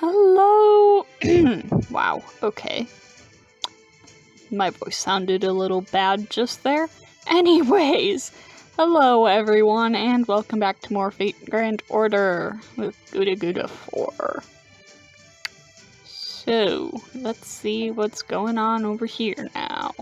Hello! Wow, okay. My voice sounded a little bad just there. Anyways, hello everyone, and welcome back to more Fate Grand Order with GUDAGUDA 4. So, let's see what's going on over here now.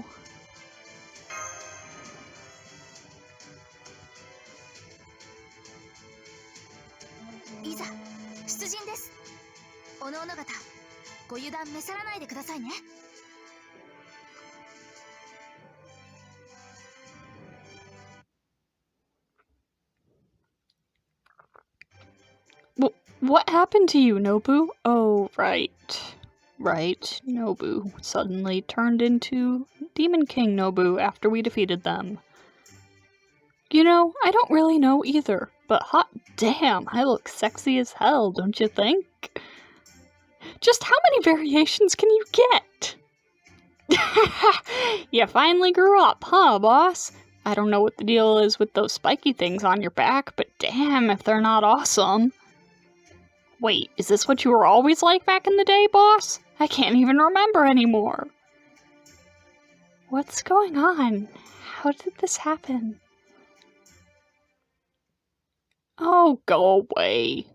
What happened to you, Nobu? Oh, right. Right, Nobu suddenly turned into Demon King Nobu after we defeated them. You know, I don't really know either, but hot damn, I look sexy as hell, don't you think? Just how many variations can you get? You finally grew up, huh, boss? I don't know what the deal is with those spiky things on your back, but damn if they're not awesome. Wait, is this what you were always like back in the day, boss? I can't even remember anymore. What's going on? How did this happen? Oh, go away.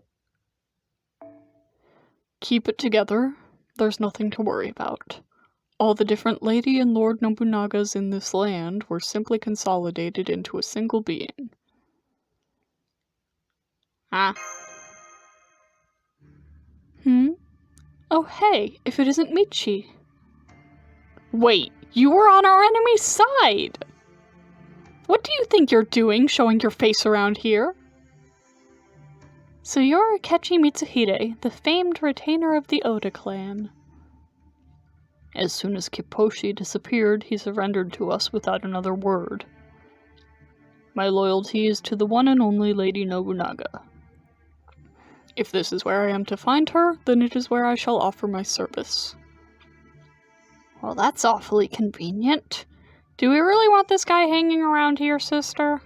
Keep it together. There's nothing to worry about. All the different Lady and Lord Nobunagas in this land were simply consolidated into a single being. Ah. Oh hey, if it isn't Michi. Wait, you were on our enemy's side! What do you think you're doing, showing your face around here? So you're Akechi Mitsuhide, the famed retainer of the Oda clan. As soon as Kipposhi disappeared, he surrendered to us without another word. My loyalty is to the one and only Lady Nobunaga. If this is where I am to find her, then it is where I shall offer my service. Well, that's awfully convenient. Do we really want this guy hanging around here, sister?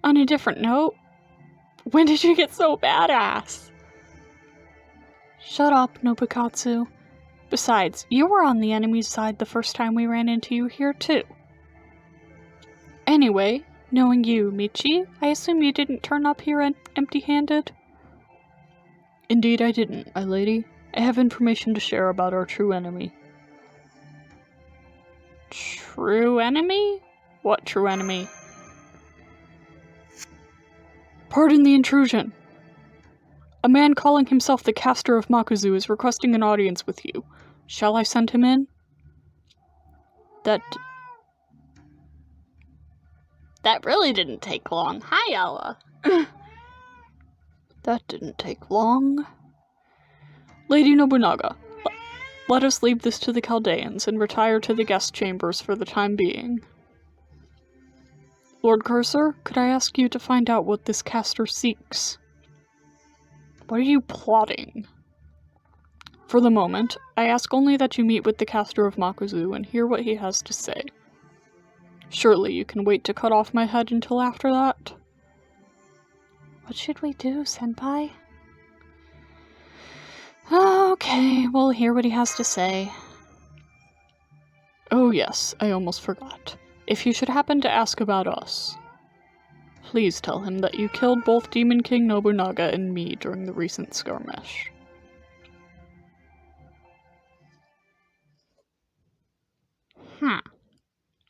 On a different note, when did you get so badass? Shut up, Nobukatsu. Besides, you were on the enemy's side the first time we ran into you here, too. Anyway, knowing you, Michi, I assume you didn't turn up here empty-handed? Indeed I didn't, my lady. I have information to share about our true enemy. True enemy? What true enemy? Pardon the intrusion. A man calling himself the caster of Makuzu is requesting an audience with you. Shall I send him in? That really didn't take long. Hi, Ella. That didn't take long. Lady Nobunaga, let us leave this to the Chaldeans and retire to the guest chambers for the time being. Lord Cursor, could I ask you to find out what this caster seeks? What are you plotting? For the moment, I ask only that you meet with the caster of Makuzu and hear what he has to say. Surely you can wait to cut off my head until after that? What should we do, Senpai? Okay, we'll hear what he has to say. Oh yes, I almost forgot. If he should happen to ask about us, please tell him that you killed both Demon King Nobunaga and me during the recent skirmish.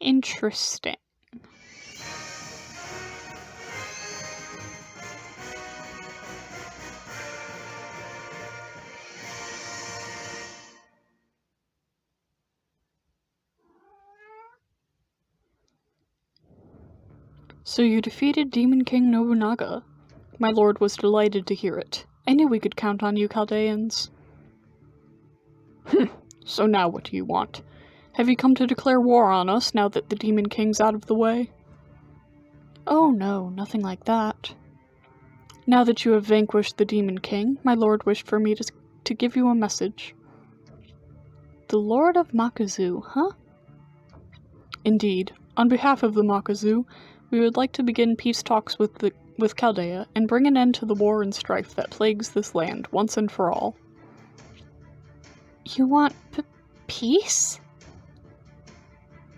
Interesting. So you defeated Demon King Nobunaga. My lord was delighted to hear it. I knew we could count on you, Chaldeans. So now what do you want? Have you come to declare war on us now that the Demon King's out of the way? Oh no, nothing like that. Now that you have vanquished the Demon King, my lord wished for me to give you a message. The Lord of Makuzu, huh? Indeed. On behalf of the Makuzu, we would like to begin peace talks with the with Chaldea and bring an end to the war and strife that plagues this land once and for all. You want peace?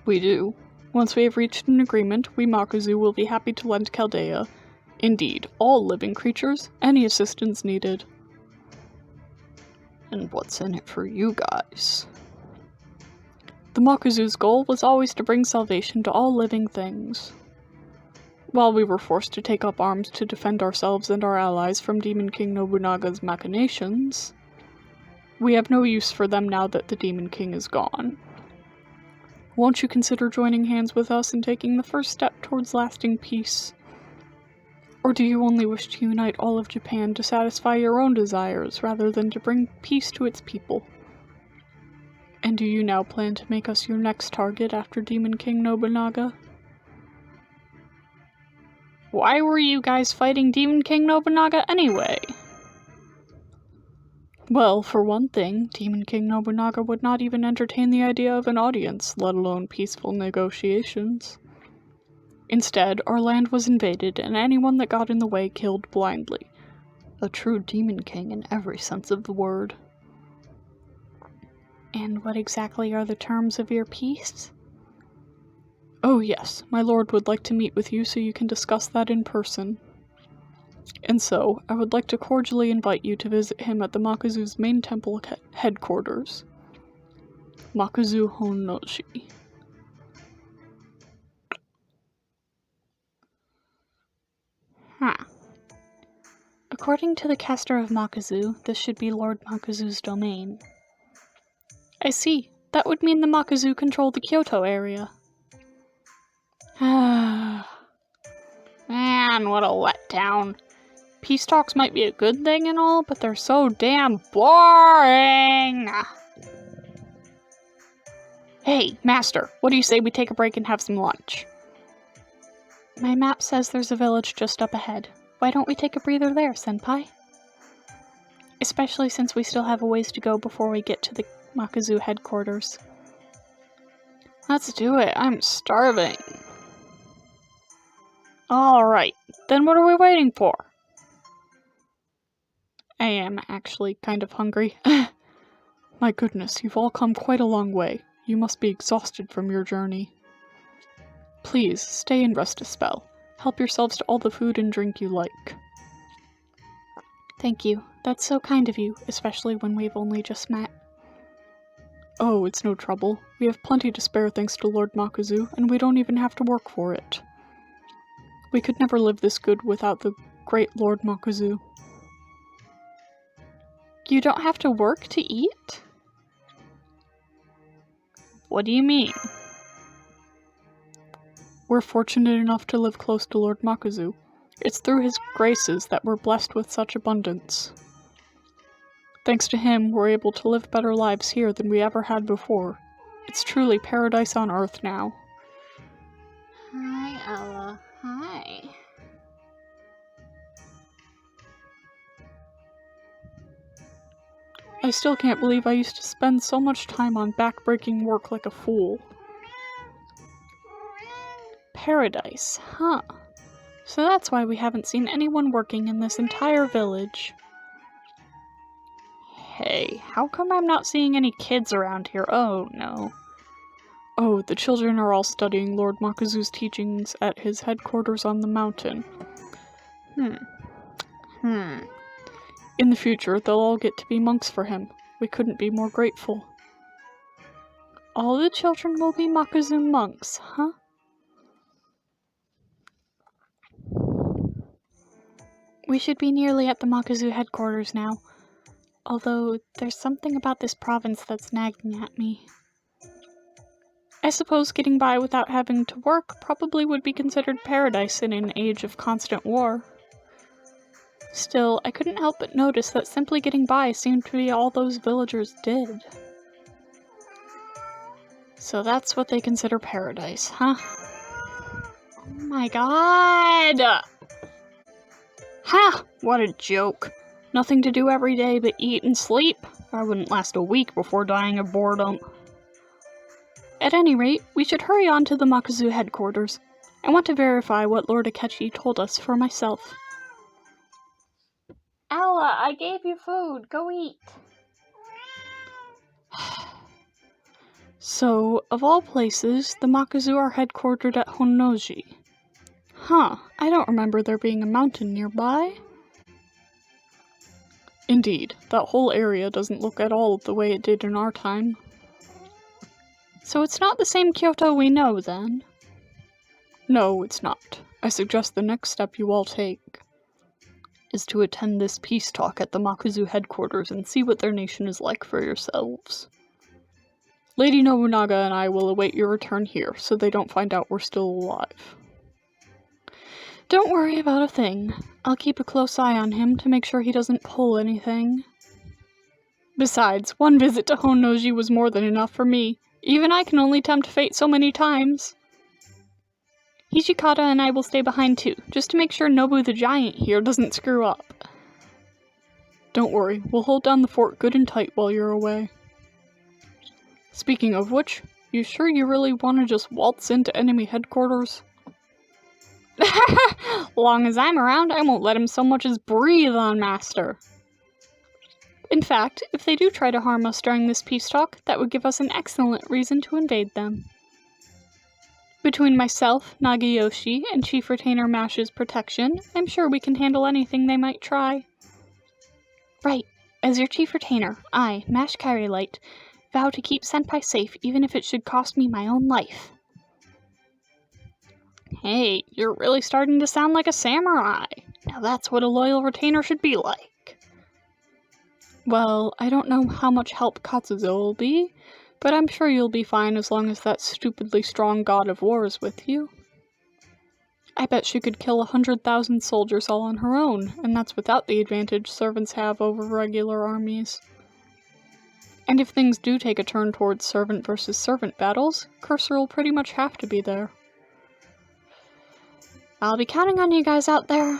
We do. Once we have reached an agreement, we Makuzu will be happy to lend Chaldea, indeed, all living creatures, any assistance needed. And what's in it for you guys? The Makuzu's goal was always to bring salvation to all living things. While we were forced to take up arms to defend ourselves and our allies from Demon King Nobunaga's machinations, we have no use for them now that the Demon King is gone. Won't you consider joining hands with us and taking the first step towards lasting peace? Or do you only wish to unite all of Japan to satisfy your own desires rather than to bring peace to its people? And do you now plan to make us your next target after Demon King Nobunaga? Why were you guys fighting Demon King Nobunaga anyway? Well, for one thing, Demon King Nobunaga would not even entertain the idea of an audience, let alone peaceful negotiations. Instead, our land was invaded, and anyone that got in the way killed blindly. A true Demon King in every sense of the word. And what exactly are the terms of your peace? Oh yes, my lord would like to meet with you so you can discuss that in person. And so, I would like to cordially invite you to visit him at the Makuzu's main temple headquarters. Makuzu Honnoji. According to the caster of Makuzu, this should be Lord Makuzu's domain. I see. That would mean the Makuzu control the Kyoto area. Man, what a letdown. Peace talks might be a good thing and all, but they're so damn boring! Hey, Master, what do you say we take a break and have some lunch? My map says there's a village just up ahead. Why don't we take a breather there, Senpai? Especially since we still have a ways to go before we get to the Makuzu headquarters. Let's do it, I'm starving. Alright, then what are we waiting for? I am actually kind of hungry. My goodness, you've all come quite a long way. You must be exhausted from your journey. Please, stay and rest a spell. Help yourselves to all the food and drink you like. Thank you. That's so kind of you, especially when we've only just met. Oh, it's no trouble. We have plenty to spare thanks to Lord Makuzu, and we don't even have to work for it. We could never live this good without the great Lord Makuzu. You don't have to work to eat? What do you mean? We're fortunate enough to live close to Lord Makuzu. It's through his graces that we're blessed with such abundance. Thanks to him, we're able to live better lives here than we ever had before. It's truly paradise on earth now. Hi, Ella. Hi. I still can't believe I used to spend so much time on back-breaking work like a fool. Paradise, huh? So that's why we haven't seen anyone working in this entire village. Hey, how come I'm not seeing any kids around here? Oh, no. Oh, the children are all studying Lord Makuzu's teachings at his headquarters on the mountain. In the future, they'll all get to be monks for him. We couldn't be more grateful. All the children will be Makuzu monks, huh? We should be nearly at the Makuzu headquarters now. Although, there's something about this province that's nagging at me. I suppose getting by without having to work probably would be considered paradise in an age of constant war. Still, I couldn't help but notice that simply getting by seemed to be all those villagers did. So that's what they consider paradise, huh? Oh my god! Ha! What a joke. Nothing to do every day but eat and sleep. I wouldn't last a week before dying of boredom. At any rate, we should hurry on to the Makuzu headquarters. I want to verify what Lord Akechi told us for myself. Ella, I gave you food. Go eat. So, of all places, the Makuzu are headquartered at Honnoji. Huh, I don't remember there being a mountain nearby. Indeed, that whole area doesn't look at all the way it did in our time. So it's not the same Kyoto we know, then? No, it's not. I suggest the next step you all take is to attend this peace talk at the Makuzu headquarters and see what their nation is like for yourselves. Lady Nobunaga and I will await your return here, so they don't find out we're still alive. Don't worry about a thing. I'll keep a close eye on him to make sure he doesn't pull anything. Besides, one visit to Honnoji was more than enough for me. Even I can only tempt fate so many times. Hijikata and I will stay behind too, just to make sure Nobu the Giant here doesn't screw up. Don't worry, we'll hold down the fort good and tight while you're away. Speaking of which, you sure you really want to just waltz into enemy headquarters? Long as I'm around, I won't let him so much as breathe on Master. In fact, if they do try to harm us during this peace talk, that would give us an excellent reason to invade them. Between myself, Nagayoshi, and Chief Retainer Mash's protection, I'm sure we can handle anything they might try. Right. As your Chief Retainer, I, Mash Kairilight, vow to keep Senpai safe even if it should cost me my own life. Hey, you're really starting to sound like a samurai. Now that's what a loyal retainer should be like. Well, I don't know how much help Katsuzo will be, but I'm sure you'll be fine as long as that stupidly strong god of war is with you. I bet she could kill 100,000 soldiers all on her own, and that's without the advantage servants have over regular armies. And if things do take a turn towards servant versus servant battles, Cursor will pretty much have to be there. I'll be counting on you guys out there.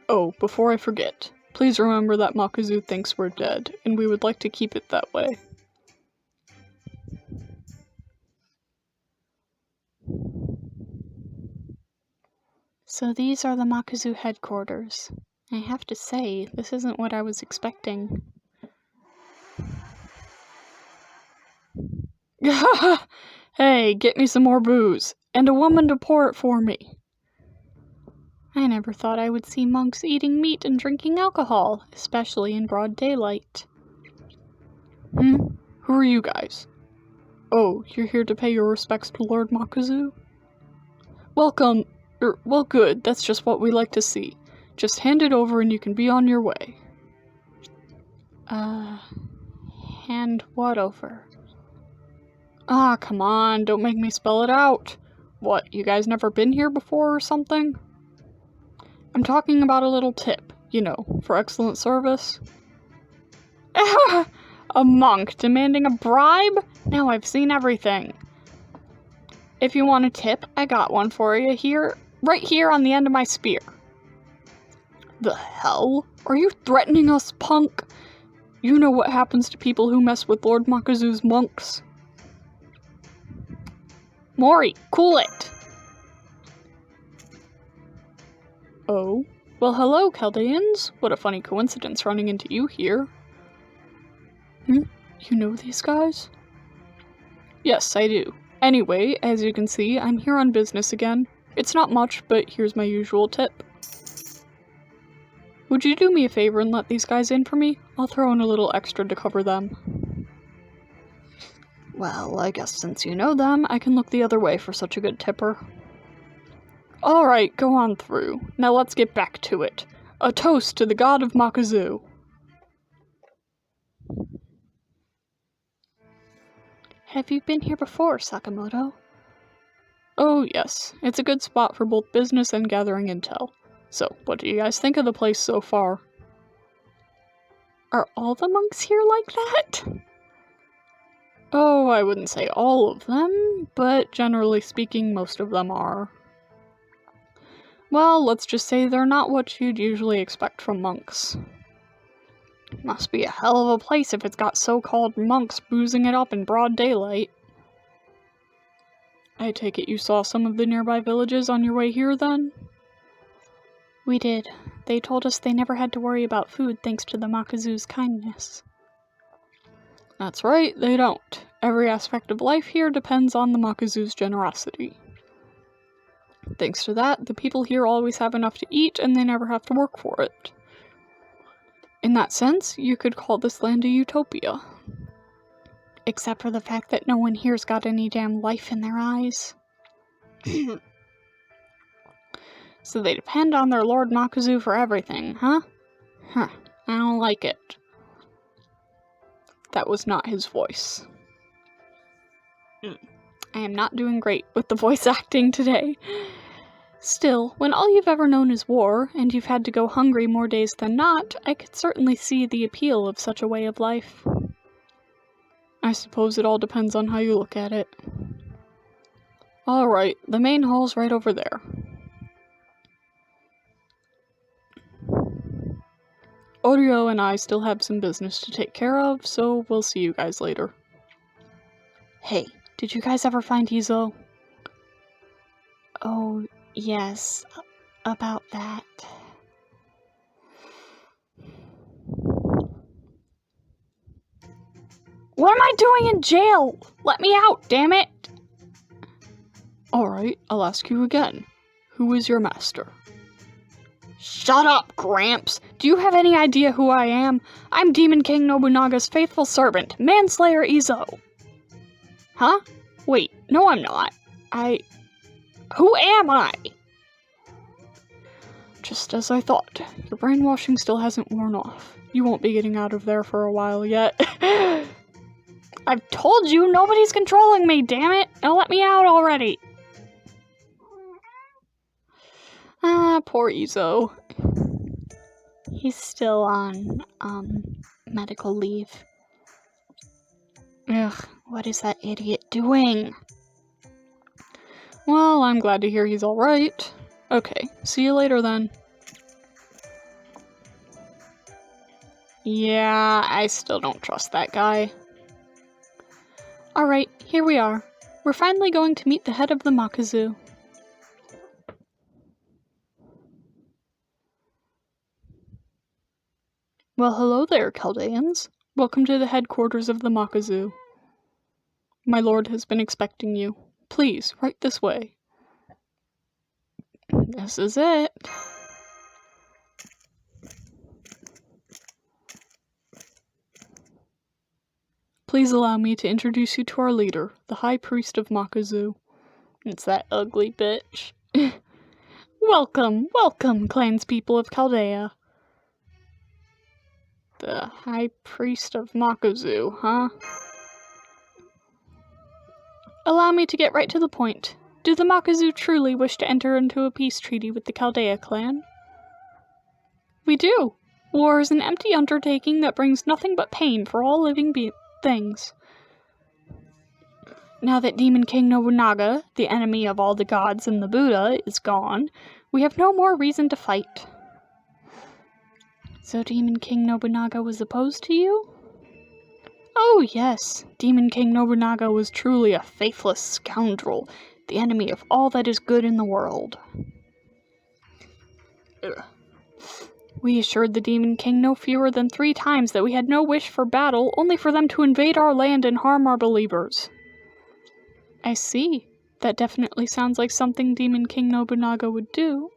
Oh, before I forget, please remember that Makuzu thinks we're dead, and we would like to keep it that way. So these are the Makuzu headquarters. I have to say, this isn't what I was expecting. Hey, get me some more booze, and a woman to pour it for me. I never thought I would see monks eating meat and drinking alcohol, especially in broad daylight. Who are you guys? Oh, you're here to pay your respects to Lord Makuzu? Welcome. Well, good, that's just what we like to see. Just hand it over and you can be on your way. Hand what over? Ah, come on, don't make me spell it out. What, you guys never been here before or something? I'm talking about a little tip, you know, for excellent service. A monk demanding a bribe? Now I've seen everything. If you want a tip, I got one for you here, right here on the end of my spear. The hell? Are you threatening us, punk? You know what happens to people who mess with Lord Makuzu's monks. Mori, cool it! Oh? Well, hello, Chaldeans. What a funny coincidence running into you here. You know these guys? Yes, I do. Anyway, as you can see, I'm here on business again. It's not much, but here's my usual tip. Would you do me a favor and let these guys in for me? I'll throw in a little extra to cover them. Well, I guess since you know them, I can look the other way for such a good tipper. Alright, go on through. Now let's get back to it. A toast to the god of Makuzu. Have you been here before, Sakamoto? Oh yes, it's a good spot for both business and gathering intel. So, what do you guys think of the place so far? Are all the monks here like that? Oh, I wouldn't say all of them, but generally speaking, most of them are. Well, let's just say they're not what you'd usually expect from monks. Must be a hell of a place if it's got so-called monks boozing it up in broad daylight. I take it you saw some of the nearby villages on your way here, then? We did. They told us they never had to worry about food thanks to the Makuzu's kindness. That's right, they don't. Every aspect of life here depends on the Makuzu's generosity. Thanks to that, the people here always have enough to eat and they never have to work for it. In that sense, you could call this land a utopia. Except for the fact that no one here's got any damn life in their eyes. So they depend on their Lord Makuzu for everything, huh? Huh, I don't like it. That was not his voice. I am not doing great with the voice acting today. Still, when all you've ever known is war, and you've had to go hungry more days than not, I could certainly see the appeal of such a way of life. I suppose it all depends on how you look at it. Alright, the main hall's right over there. Oryo and I still have some business to take care of, so we'll see you guys later. Hey, did you guys ever find Izo? Oh, yes. About that. What am I doing in jail? Let me out, damn it! Alright, I'll ask you again. Who is your master? Shut up, Gramps! Do you have any idea who I am? I'm Demon King Nobunaga's faithful servant, Manslayer Izo. Huh? Wait, no I'm not. Who am I? Just as I thought. Your brainwashing still hasn't worn off. You won't be getting out of there for a while yet. I've told you, nobody's controlling me, damn it! Now let me out already! Ah, poor Izo. He's still on, medical leave. Ugh, what is that idiot doing? Well, I'm glad to hear he's alright. Okay, see you later then. Yeah, I still don't trust that guy. Alright, here we are. We're finally going to meet the head of the Makuzu. Well, hello there, Chaldeans. Welcome to the headquarters of the Makuzu. My lord has been expecting you. Please, right this way. This is it. Please allow me to introduce you to our leader, the High Priest of Makuzu. It's that ugly bitch. Welcome, welcome, clanspeople of Chaldea. The High Priest of Makuzu, huh? Allow me to get right to the point. Do the Makuzu truly wish to enter into a peace treaty with the Chaldea clan? We do. War is an empty undertaking that brings nothing but pain for all living things. Now that Demon King Nobunaga, the enemy of all the gods and the Buddha, is gone, we have no more reason to fight. So Demon King Nobunaga was opposed to you? Oh yes, Demon King Nobunaga was truly a faithless scoundrel, the enemy of all that is good in the world. Ugh. We assured the Demon King no fewer than 3 times that we had no wish for battle, only for them to invade our land and harm our believers. I see. That definitely sounds like something Demon King Nobunaga would do.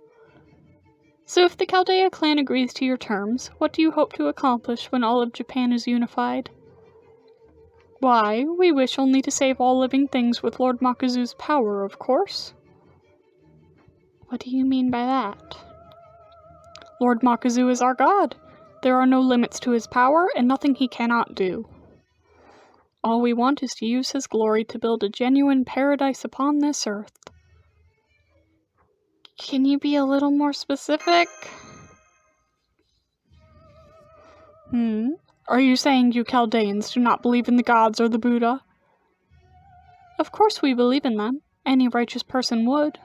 So if the Chaldea clan agrees to your terms, what do you hope to accomplish when all of Japan is unified? Why, we wish only to save all living things with Lord Makuzu's power, of course. What do you mean by that? Lord Makuzu is our god. There are no limits to his power, and nothing he cannot do. All we want is to use his glory to build a genuine paradise upon this earth. Can you be a little more specific? Are you saying you Chaldeans do not believe in the gods or the Buddha? Of course we believe in them. Any righteous person would.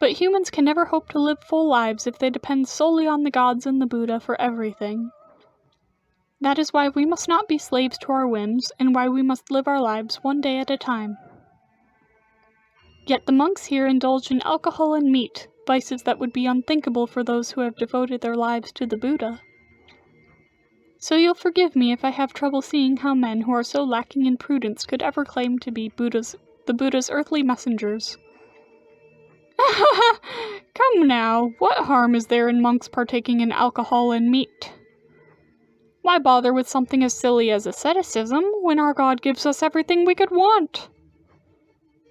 But humans can never hope to live full lives if they depend solely on the gods and the Buddha for everything. That is why we must not be slaves to our whims, and why we must live our lives one day at a time. Yet the monks here indulge in alcohol and meat, vices that would be unthinkable for those who have devoted their lives to the Buddha. So you'll forgive me if I have trouble seeing how men who are so lacking in prudence could ever claim to be the Buddha's earthly messengers. Come now, what harm is there in monks partaking in alcohol and meat? Why bother with something as silly as asceticism when our God gives us everything we could want?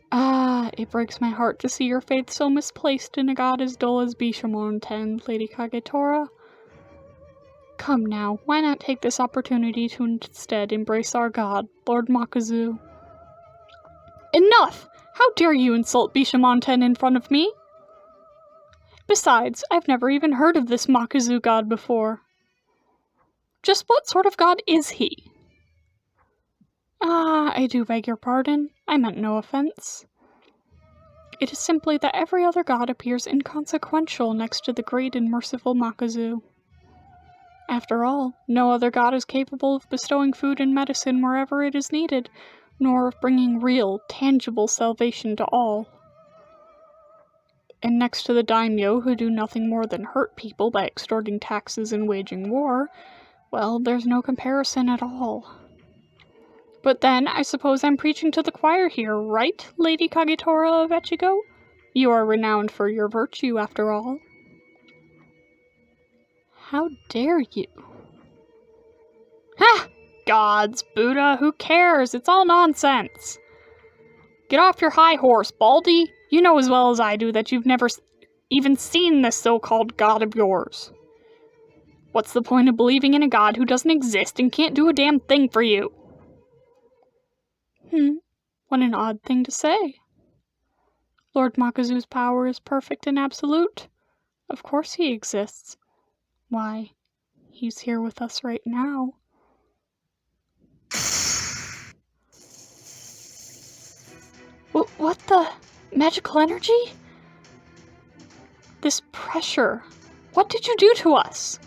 Ah, it breaks my heart to see your faith so misplaced in a god as dull as Bishamon, Lady Kagetora. Come now, why not take this opportunity to instead embrace our god, Lord Makuzu? Enough! How dare you insult Bishamon in front of me? Besides, I've never even heard of this Makuzu god before. Just what sort of god is he? Ah, I do beg your pardon. I meant no offense. It is simply that every other god appears inconsequential next to the great and merciful Makuzu. After all, no other god is capable of bestowing food and medicine wherever it is needed, nor of bringing real, tangible salvation to all. And next to the daimyo who do nothing more than hurt people by extorting taxes and waging war, well, there's no comparison at all. But then, I suppose I'm preaching to the choir here, right, Lady Kagetora of Echigo? You are renowned for your virtue, after all. How dare you? Ha! Gods, Buddha, who cares? It's all nonsense. Get off your high horse, Baldy. You know as well as I do that you've never even seen this so-called god of yours. What's the point of believing in a god who doesn't exist and can't do a damn thing for you? What an odd thing to say. Lord Makuzu's power is perfect and absolute. Of course he exists. Why, he's here with us right now. What the? Magical energy? This pressure. What did you do to us?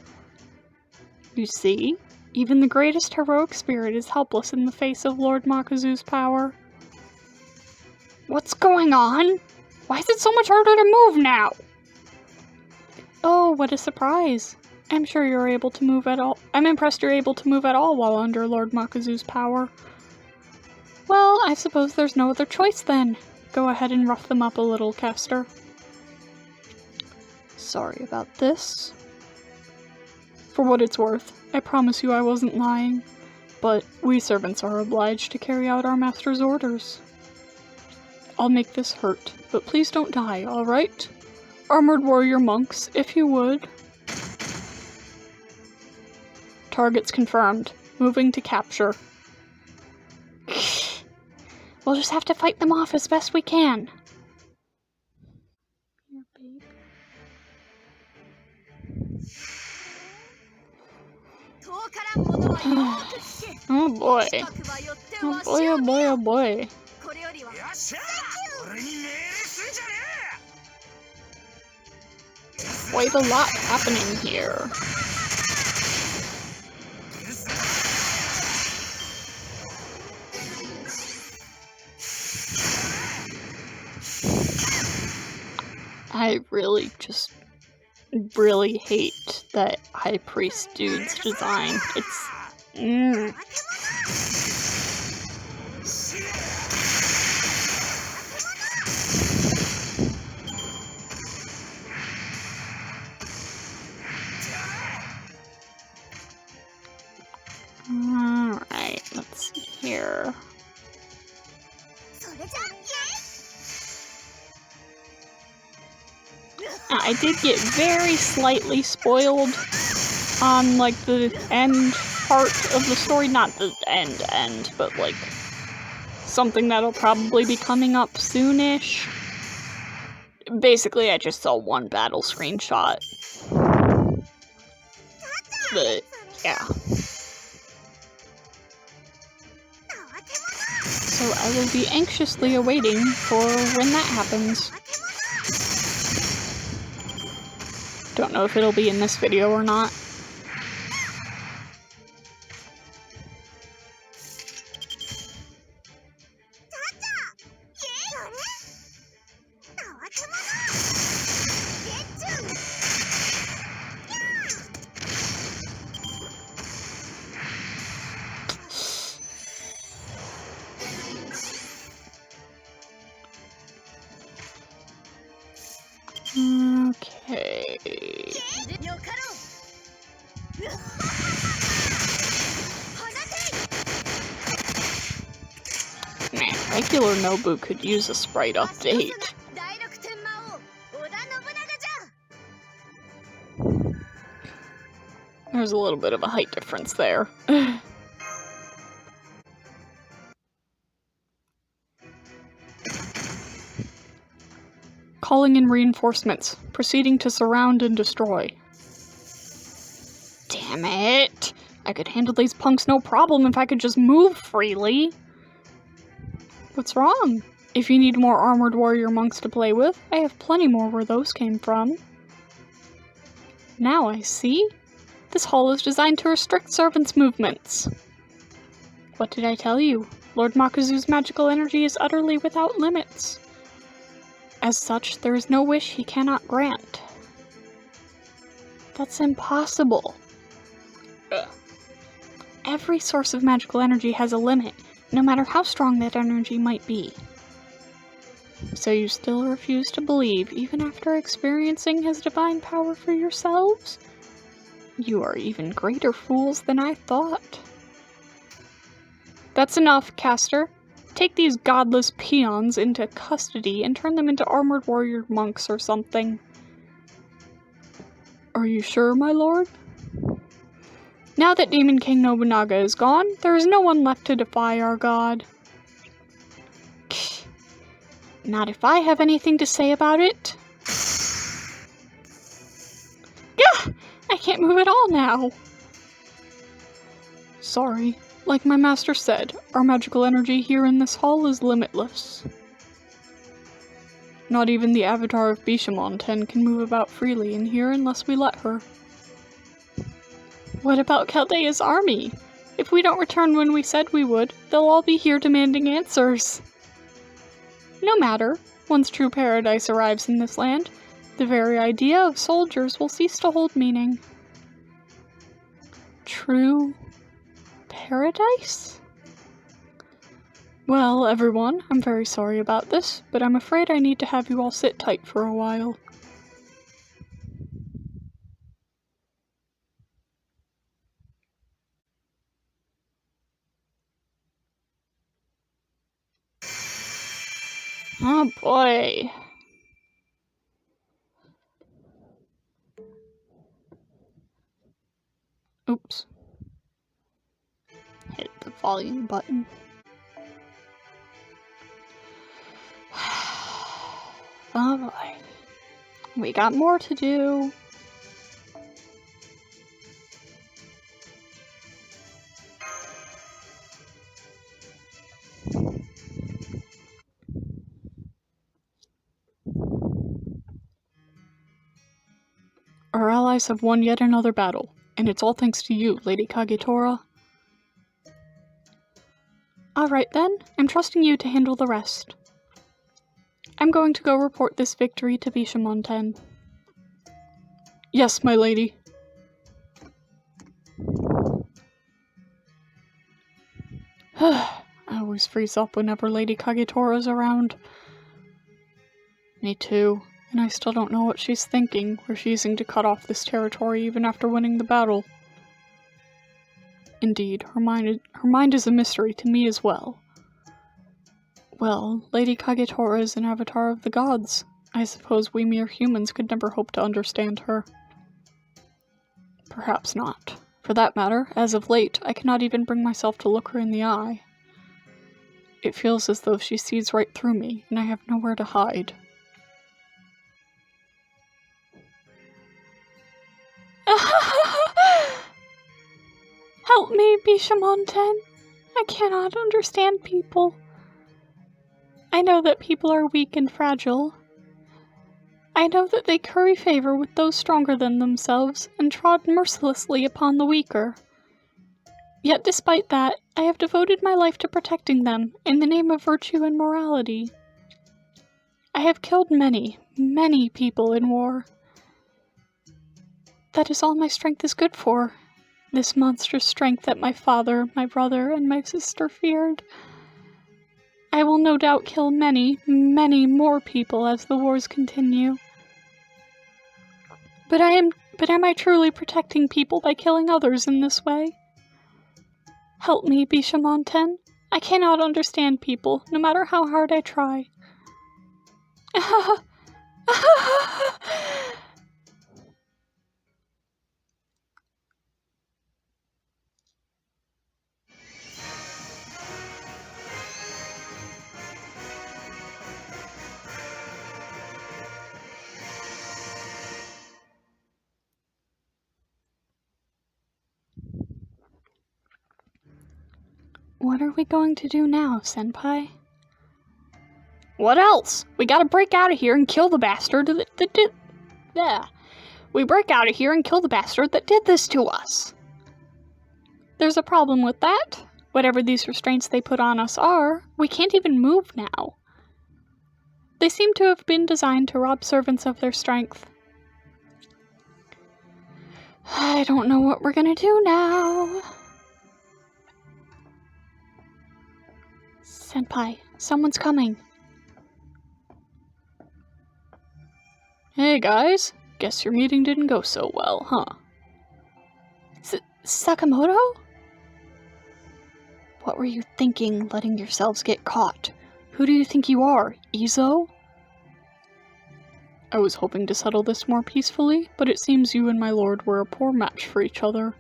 You see, even the greatest heroic spirit is helpless in the face of Lord Makuzu's power. What's going on? Why is it so much harder to move now? Oh, what a surprise. I'm sure you're able to move at all. I'm impressed you're able to move at all while under Lord Makuzu's power. Well, I suppose there's no other choice then. Go ahead and rough them up a little, Kester. Sorry about this. For what it's worth, I promise you I wasn't lying. But we servants are obliged to carry out our master's orders. I'll make this hurt, but please don't die, alright? Armored warrior monks, if you would. Targets confirmed. Moving to capture. We'll just have to fight them off as best we can. Oh boy. Oh boy, oh boy, oh boy. Quite a lot happening here. I really hate that High Priest dude's design. It's... Alright, let's see here. I did get very slightly spoiled on, like, the end part of the story. Not the end, but, like, something that'll probably be coming up soonish. Basically, I just saw one battle screenshot. But, yeah. So I will be anxiously awaiting for when that happens. Don't know if it'll be in this video or not. Man, regular Nobu could use a sprite update. There's a little bit of a height difference there. Calling in reinforcements, proceeding to surround and destroy. Damn it! I could handle these punks no problem if I could just move freely. What's wrong? If you need more armored warrior monks to play with, I have plenty more where those came from. Now I see. This hall is designed to restrict servants' movements. What did I tell you? Lord Makuzu's magical energy is utterly without limits. As such, there is no wish he cannot grant. That's impossible. Every source of magical energy has a limit, no matter how strong that energy might be. So you still refuse to believe, even after experiencing his divine power for yourselves? You are even greater fools than I thought. That's enough, Caster. Take these godless peons into custody and turn them into armored warrior monks or something. Are you sure, my lord? Now that Demon King Nobunaga is gone, there is no one left to defy our god. Not if I have anything to say about it. Gah! I can't move at all now. Sorry. Like my master said, our magical energy here in this hall is limitless. Not even the avatar of Bishamon 10 can move about freely in here unless we let her. What about Chaldea's army? If we don't return when we said we would, they'll all be here demanding answers. No matter. Once true paradise arrives in this land, the very idea of soldiers will cease to hold meaning. True paradise? Well, everyone, I'm very sorry about this, but I'm afraid I need to have you all sit tight for a while. Oh boy. Oops. Hit the volume button. Oh boy. We got more to do. Our allies have won yet another battle, and it's all thanks to you, Lady Kagetora. Alright then, I'm trusting you to handle the rest. I'm going to go report this victory to Bishamon 10. Yes, my lady. I always freeze up whenever Lady Kagetora's around. Me too, and I still don't know what she's thinking, refusing to cut off this territory even after winning the battle. Indeed, her mind is a mystery to me as well. Well, Lady Kagetora is an avatar of the gods. I suppose we mere humans could never hope to understand her. Perhaps not. For that matter, as of late, I cannot even bring myself to look her in the eye. It feels as though she sees right through me, and I have nowhere to hide. Help me, Bishamon 10. I cannot understand people. I know that people are weak and fragile. I know that they curry favor with those stronger than themselves and trod mercilessly upon the weaker. Yet despite that, I have devoted my life to protecting them in the name of virtue and morality. I have killed many, many people in war. That is all my strength is good for. This monstrous strength that my father, my brother, and my sister feared. I will no doubt kill many, many more people as the wars continue. But But am I truly protecting people by killing others in this way? Help me, Bishamonten. I cannot understand people, no matter how hard I try. What are we going to do now, Senpai? What else? We gotta break out of here and kill the bastard that did. Yeah. We break out of here and kill the bastard that did this to us. There's a problem with that. Whatever these restraints they put on us are, we can't even move now. They seem to have been designed to rob servants of their strength. I don't know what we're gonna do now. Senpai, someone's coming. Hey guys, guess your meeting didn't go so well, huh? Sakamoto? What were you thinking, letting yourselves get caught? Who do you think you are, Izo? I was hoping to settle this more peacefully, but it seems you and my lord were a poor match for each other.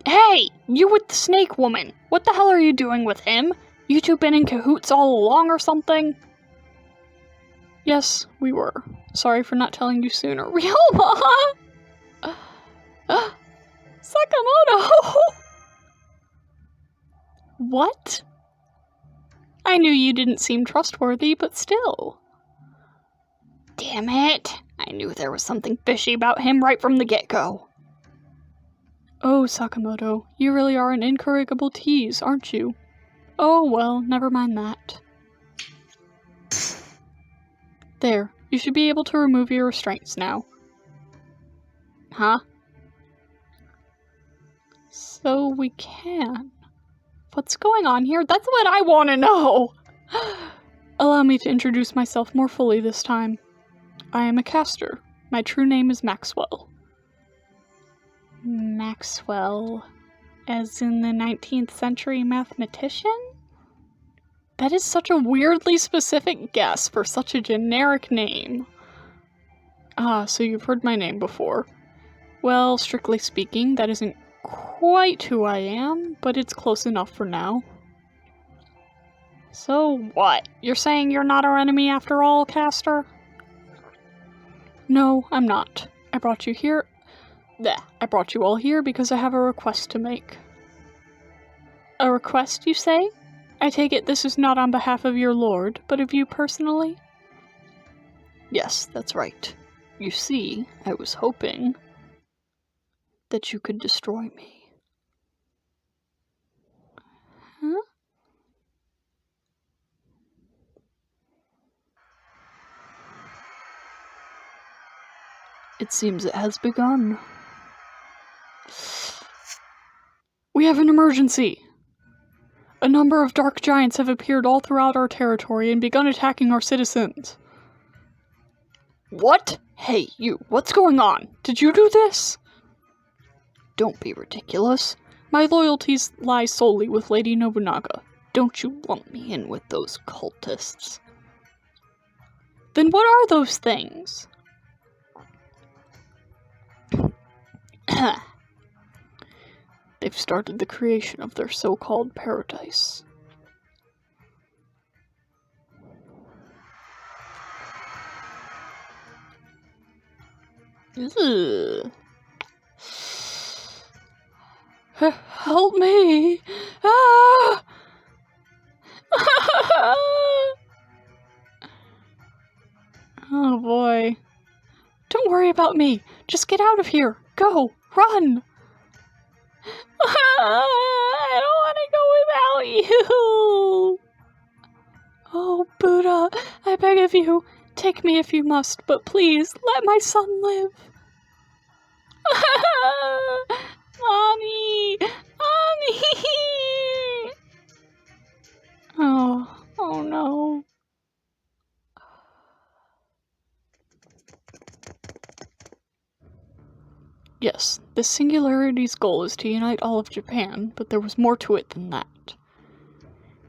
Hey! You with the snake woman! What the hell are you doing with him? You two been in cahoots all along or something? Yes, we were. Sorry for not telling you sooner. Ryoma! Sakamoto! What? I knew you didn't seem trustworthy, but still. Damn it! I knew there was something fishy about him right from the get-go. Oh, Sakamoto, you really are an incorrigible tease, aren't you? Oh, well, never mind that. There, you should be able to remove your restraints now. Huh? So we can. What's going on here? That's what I want to know! Allow me to introduce myself more fully this time. I am a caster. My true name is Maxwell. Maxwell, as in the 19th century mathematician? That is such a weirdly specific guess for such a generic name. Ah, so you've heard my name before. Well, strictly speaking, that isn't quite who I am, but it's close enough for now. So what? You're saying you're not our enemy after all, caster? No, I'm not. I brought you here. I brought you all here because I have a request to make. A request, you say? I take it this is not on behalf of your lord, but of you personally? Yes, that's right. You see, I was hoping that you could destroy me. Huh? It seems it has begun. We have an emergency! A number of dark giants have appeared all throughout our territory and begun attacking our citizens. What? Hey, you, what's going on? Did you do this? Don't be ridiculous. My loyalties lie solely with Lady Nobunaga. Don't you lump me in with those cultists. Then what are those things? They've started the creation of their so-called paradise. Ugh. Help me! Ah! Oh boy. Don't worry about me. Just get out of here. Go. Run. I don't want to go without you. Oh, Buddha, I beg of you, take me if you must, but please, let my son live. Mommy! Mommy! Oh no. Yes, this singularity's goal is to unite all of Japan, but there was more to it than that.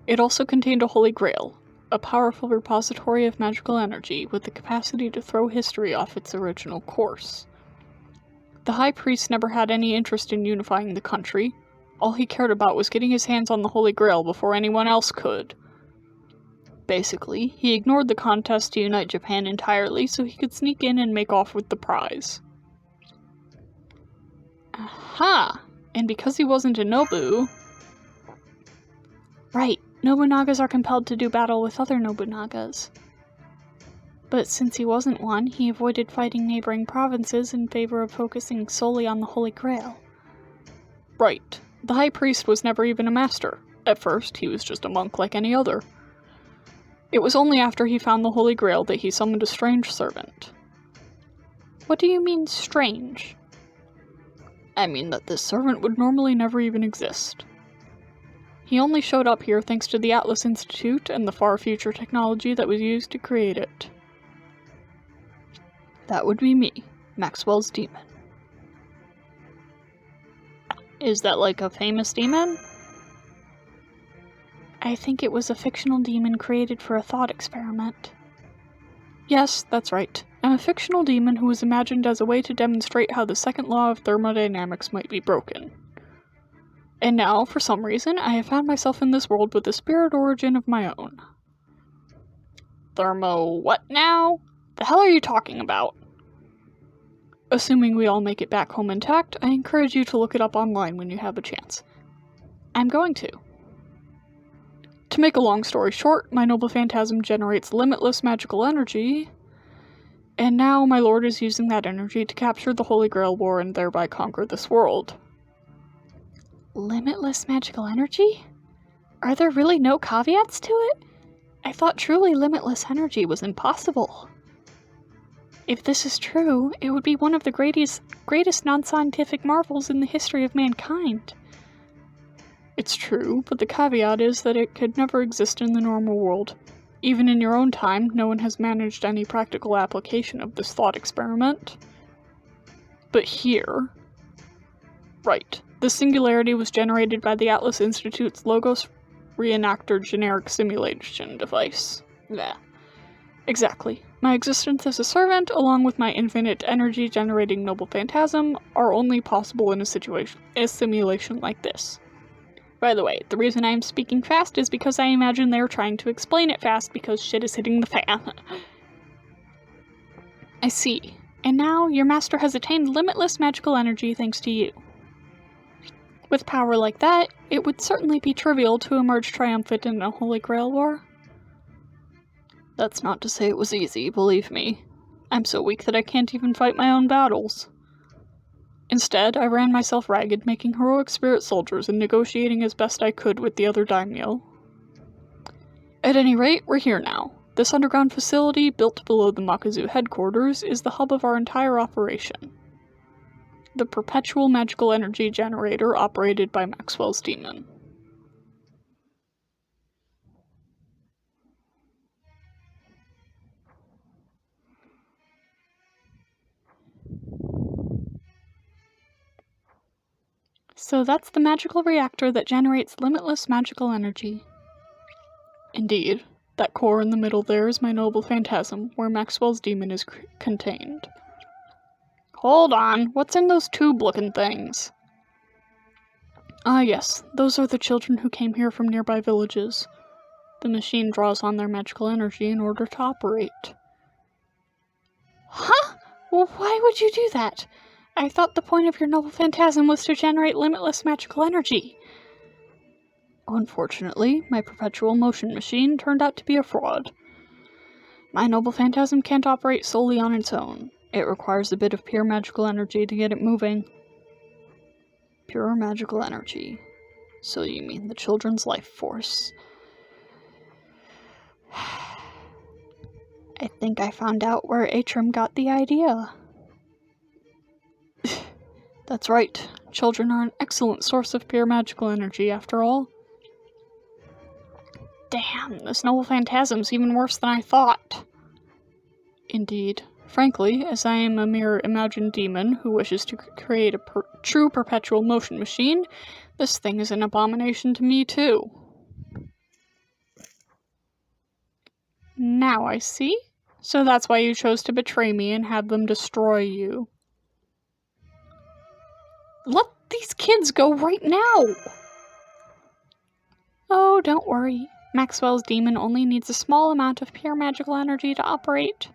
It also contained a Holy Grail, a powerful repository of magical energy with the capacity to throw history off its original course. The High Priest never had any interest in unifying the country. All he cared about was getting his hands on the Holy Grail before anyone else could. Basically, he ignored the contest to unite Japan entirely so he could sneak in and make off with the prize. Aha! And because he wasn't a Nobu... Right, Nobunagas are compelled to do battle with other Nobunagas. But since he wasn't one, he avoided fighting neighboring provinces in favor of focusing solely on the Holy Grail. Right. The High Priest was never even a master. At first, he was just a monk like any other. It was only after he found the Holy Grail that he summoned a strange servant. What do you mean, strange? I mean that this servant would normally never even exist. He only showed up here thanks to the Atlas Institute and the far future technology that was used to create it. That would be me, Maxwell's demon. Is that like a famous demon? I think it was a fictional demon created for a thought experiment. Yes, that's right. I'm a fictional demon who was imagined as a way to demonstrate how the second law of thermodynamics might be broken. And now, for some reason, I have found myself in this world with a spirit origin of my own. What now? The hell are you talking about? Assuming we all make it back home intact, I encourage you to look it up online when you have a chance. I'm going to. To make a long story short, my noble phantasm generates limitless magical energy, and now my lord is using that energy to capture the Holy Grail War and thereby conquer this world. Limitless magical energy? Are there really no caveats to it? I thought truly limitless energy was impossible. If this is true, it would be one of the greatest non-scientific marvels in the history of mankind. It's true, but the caveat is that it could never exist in the normal world. Even in your own time, no one has managed any practical application of this thought experiment. But here... Right. The singularity was generated by the Atlas Institute's Logos Reenactor generic simulation device. Yeah. Exactly. My existence as a servant, along with my infinite energy-generating noble phantasm, are only possible in a simulation like this. By the way, the reason I am speaking fast is because I imagine they are trying to explain it fast because shit is hitting the fan. I see. And now, your master has attained limitless magical energy thanks to you. With power like that, it would certainly be trivial to emerge triumphant in a Holy Grail War. That's not to say it was easy, believe me. I'm so weak that I can't even fight my own battles. Instead, I ran myself ragged, making heroic spirit soldiers and negotiating as best I could with the other daimyo. At any rate, we're here now. This underground facility, built below the Makuzu headquarters, is the hub of our entire operation. The perpetual magical energy generator operated by Maxwell's demon. So that's the magical reactor that generates limitless magical energy. Indeed. That core in the middle there is my noble phantasm, where Maxwell's demon is contained. Hold on, what's in those tube-looking things? Ah yes, those are the children who came here from nearby villages. The machine draws on their magical energy in order to operate. Huh? Well, why would you do that? I thought the point of your noble phantasm was to generate limitless magical energy. Unfortunately, my perpetual motion machine turned out to be a fraud. My noble phantasm can't operate solely on its own. It requires a bit of pure magical energy to get it moving. Pure magical energy. So you mean the children's life force. I think I found out where Atrim got the idea. That's right. Children are an excellent source of pure magical energy, after all. Damn, this noble phantasm's even worse than I thought. Indeed. Frankly, as I am a mere imagined demon who wishes to create a true perpetual motion machine, this thing is an abomination to me too. Now I see. So that's why you chose to betray me and have them destroy you. Let these kids go right now! Oh, don't worry. Maxwell's demon only needs a small amount of pure magical energy to operate.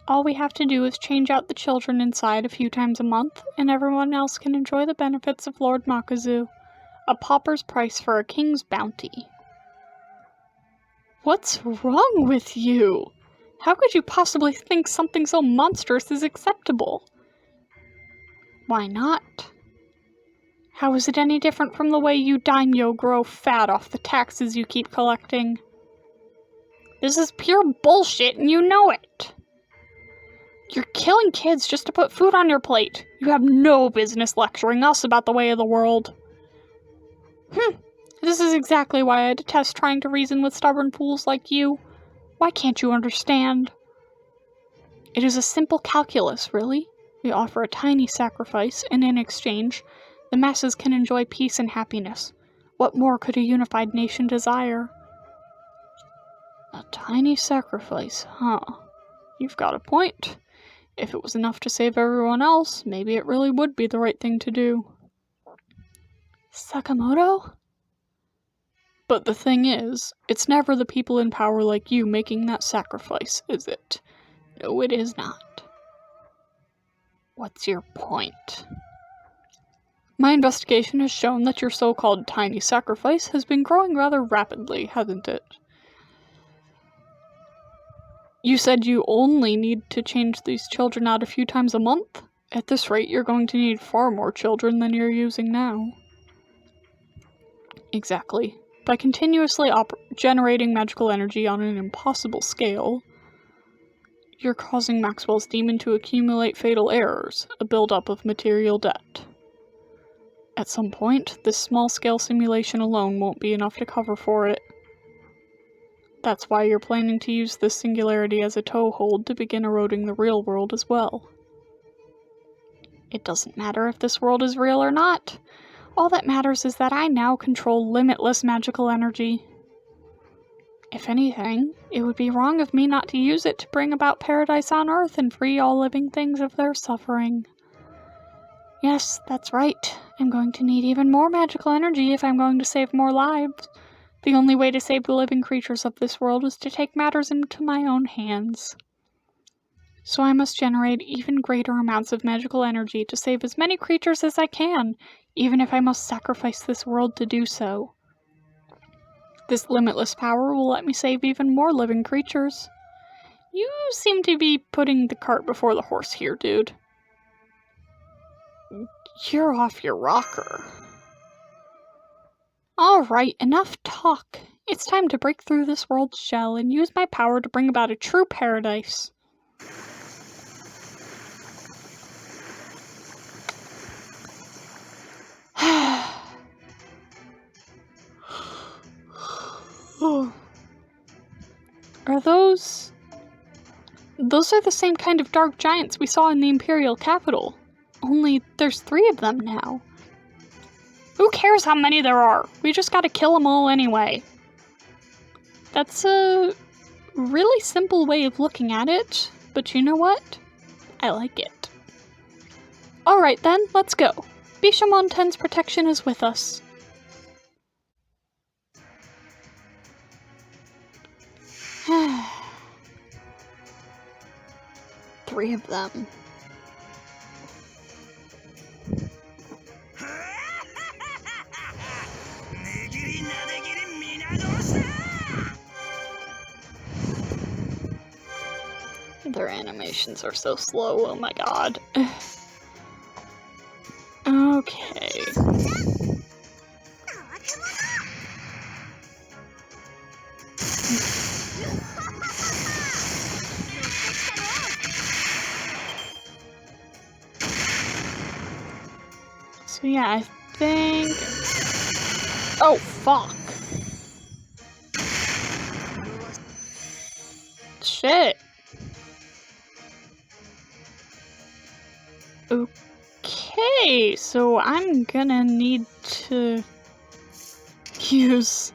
All we have to do is change out the children inside a few times a month, and everyone else can enjoy the benefits of Lord Makuzu. A pauper's price for a king's bounty. What's wrong with you? How could you possibly think something so monstrous is acceptable? Why not? How is it any different from the way you daimyo grow fat off the taxes you keep collecting? This is pure bullshit and you know it. You're killing kids just to put food on your plate. You have no business lecturing us about the way of the world. This is exactly why I detest trying to reason with stubborn fools like you. Why can't you understand? It is a simple calculus, really. We offer a tiny sacrifice, and in exchange, the masses can enjoy peace and happiness. What more could a unified nation desire? A tiny sacrifice, huh? You've got a point. If it was enough to save everyone else, maybe it really would be the right thing to do. Sakamoto? But the thing is, it's never the people in power like you making that sacrifice, is it? No, it is not. What's your point? My investigation has shown that your so-called tiny sacrifice has been growing rather rapidly, hasn't it? You said you only need to change these children out a few times a month? At this rate, you're going to need far more children than you're using now. Exactly. By continuously generating magical energy on an impossible scale, you're causing Maxwell's demon to accumulate fatal errors, a buildup of material debt. At some point, this small-scale simulation alone won't be enough to cover for it. That's why you're planning to use this singularity as a toehold to begin eroding the real world as well. It doesn't matter if this world is real or not. All that matters is that I now control limitless magical energy. If anything, it would be wrong of me not to use it to bring about paradise on Earth and free all living things of their suffering. Yes, that's right. I'm going to need even more magical energy if I'm going to save more lives. The only way to save the living creatures of this world is to take matters into my own hands. So I must generate even greater amounts of magical energy to save as many creatures as I can, even if I must sacrifice this world to do so. This limitless power will let me save even more living creatures. You seem to be putting the cart before the horse here, dude. You're off your rocker. Alright, enough talk. It's time to break through this world's shell and use my power to bring about a true paradise. Are those... Those are the same kind of dark giants we saw in the Imperial capital. Only there's 3 of them now. Who cares how many there are? We just gotta kill them all anyway. That's a really simple way of looking at it, but you know what? I like it. Alright then, let's go. Bishamon Ten's protection is with us. Three of them. Their animations are so slow, oh my god. Okay. So yeah, I think... Oh, fuck. Shit. Okay, so I'm gonna need to use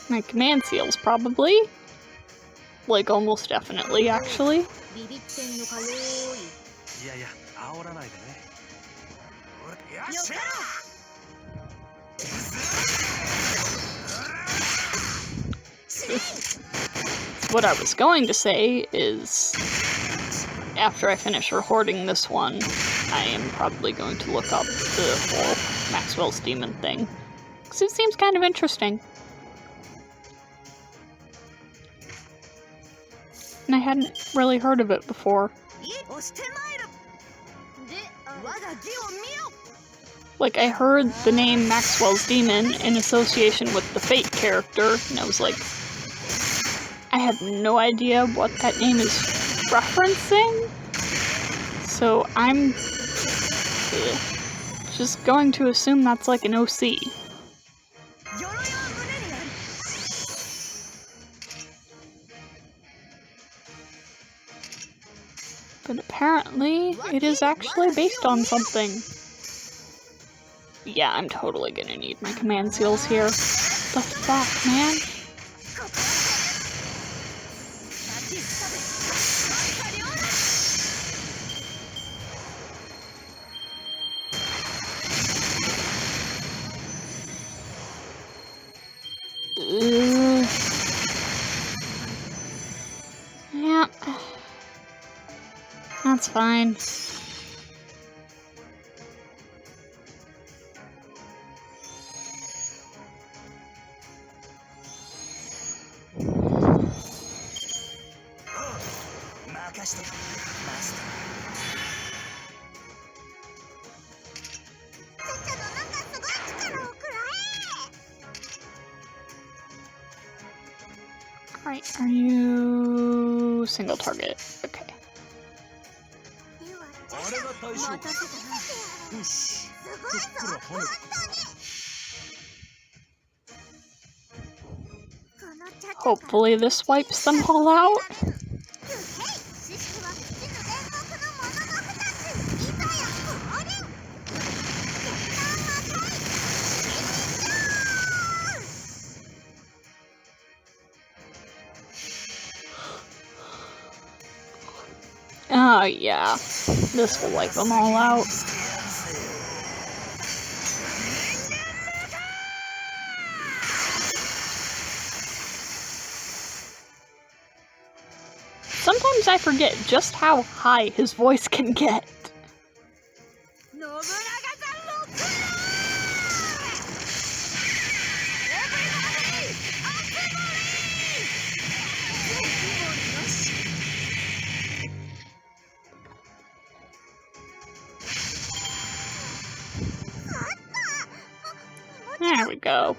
my command seals, probably. Like, almost definitely, actually. What I was going to say is, after I finish recording this one, I am probably going to look up the whole Maxwell's Demon thing, because it seems kind of interesting. And I hadn't really heard of it before. Like, I heard the name Maxwell's Demon in association with the Fate character, and I was like, I have no idea what that name is referencing, so I'm just going to assume that's like an OC. But apparently, it is actually based on something. Yeah, I'm totally gonna need my command seals here. The fuck, man? Yeah. That's fine. Alright, are you single target? Okay. Hopefully this wipes them all out. Oh yeah, this will wipe them all out. Sometimes I forget just how high his voice can get. There we go.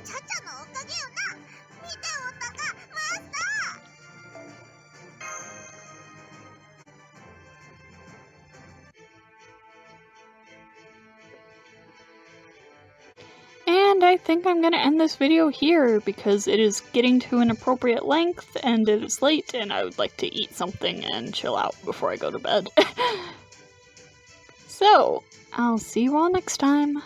And I think I'm gonna end this video here because it is getting to an appropriate length and it is late and I would like to eat something and chill out before I go to bed. So, I'll see you all next time.